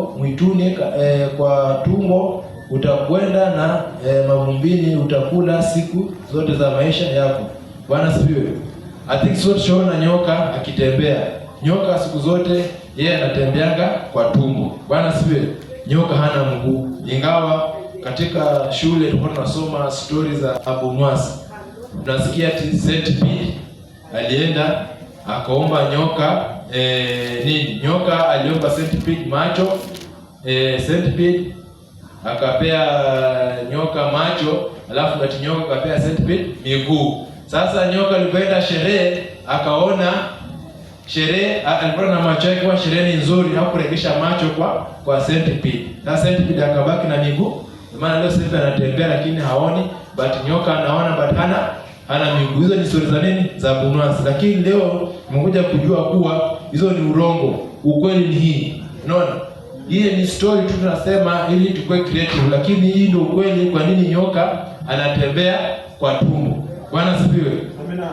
huko mwituni kwa tumbo, utakwenda na mavumbini utakula siku zote za maisha yako. Bwana sifiwe. I think so tunaona nyoka akitembea. Nyoka siku zote yeye anatembeanga kwa tumbo. Bwana sifiwe. Nyoka hana mguu. Ingawa katika shule tulikuwa tunasoma story za Abunwasi. Tunasikia ati centipede alienda akaomba nyoka nyoka aliomba centipede macho, centipede akapea nyoka macho, alafu ati nyoka akapea centipede miguu. Sasa nyoka alipoenda sherehe akaona sherehe alikuwa na macho yake, kwa sherehe ni nzuri, hakuregesha macho kwa centipede. Sasa centipede akabaki na miguu. Maana leo centipede anatembea lakini haoni, but nyoka anaona but hana miguu. Hizo ni story za nini? Za Abunwasi. Lakini leo tumekuja kujua kuwa hizo ni urongo. Ukweli ni hii. Unaona? Hii ni story tu tunasema ili tukue creative, lakini hii ndio ukweli. Kwa nini nyoka anatembea kwa tumbo? Bwana sifiwe. Amina.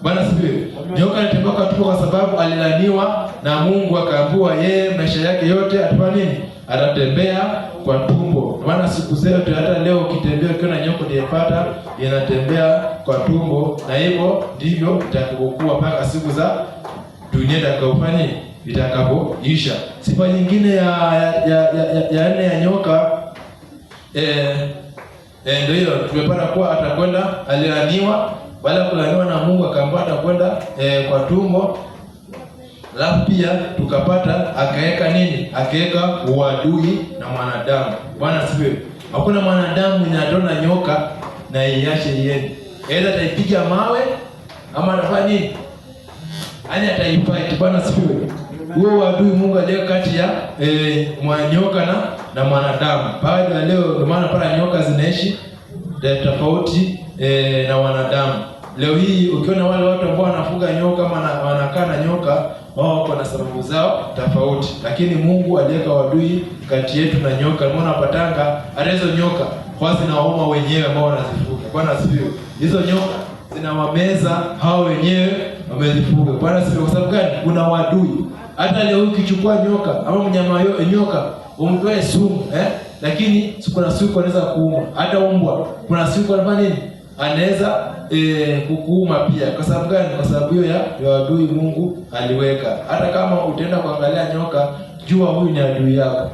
Bwana sifiwe. Nyoka anatembea kwa tumbo kwa sababu alilaniwa na Mungu, akaambiwa yeye maisha yake yote atafanya nini? Atatembea kwa tumbo. Maana siku zote hata leo ukitembea ukiona nyoka unayepata inatembea kwa tumbo, na hivyo ndivyo itakapokuwa mpaka siku za dunia itakapoisha. Sifa nyingine ya nne ya nyoka ndio hiyo tumepata kuwa atakwenda, alilaniwa, baada ya kulaniwa na Mungu akaambiwa atakwenda kwa tumbo. Alafu pia tukapata akaweka nini? Akaweka uadui na mwanadamu. Bwana sifiwe. Hakuna mwanadamu mwenye ataona nyoka na iache iende. Aidha ataipiga mawe ama atafanya nini? Yaani ataifight. Bwana sifiwe. Huo uadui Mungu aliweka kati ya nyoka na mwanadamu. Baada ya leo ndio maana pala nyoka zinaishi tofauti na wanadamu. Leo hii ukiona wale watu ambao wanafuga nyoka ama wanakaa na nyoka, wao wako na sababu zao tofauti, lakini Mungu aliweka wadui kati yetu na nyoka. Mbona patanga hata hizo nyoka kwa zinawauma wenyewe ambao wanazifuga. Bwana asifiwe. Hizo nyoka zinawameza hao wenyewe wamezifuga. Bwana asifiwe. Kwa sababu gani? Kuna wadui. Hata leo ukichukua nyoka ama mnyama nyoka umtoe sumu lakini kuna siku anaweza kuuma. Hata umbwa kuna siku anafanya nini? Anaweza kukuuma pia. Kwa sababu gani? Kwa sababu hiyo ya adui Mungu aliweka. Hata kama utaenda kuangalia nyoka, jua huyu ni adui yako.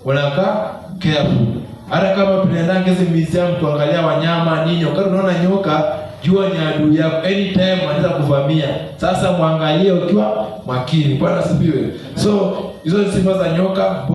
Unakaa careful. Hata kama tunaenda hizo museum kuangalia wanyama nini, wakati unaona nyoka, jua ni adui yako. Anytime anaweza kuvamia. Sasa muangalie ukiwa makini. Bwana asifiwe. So hizo ni sifa za nyoka.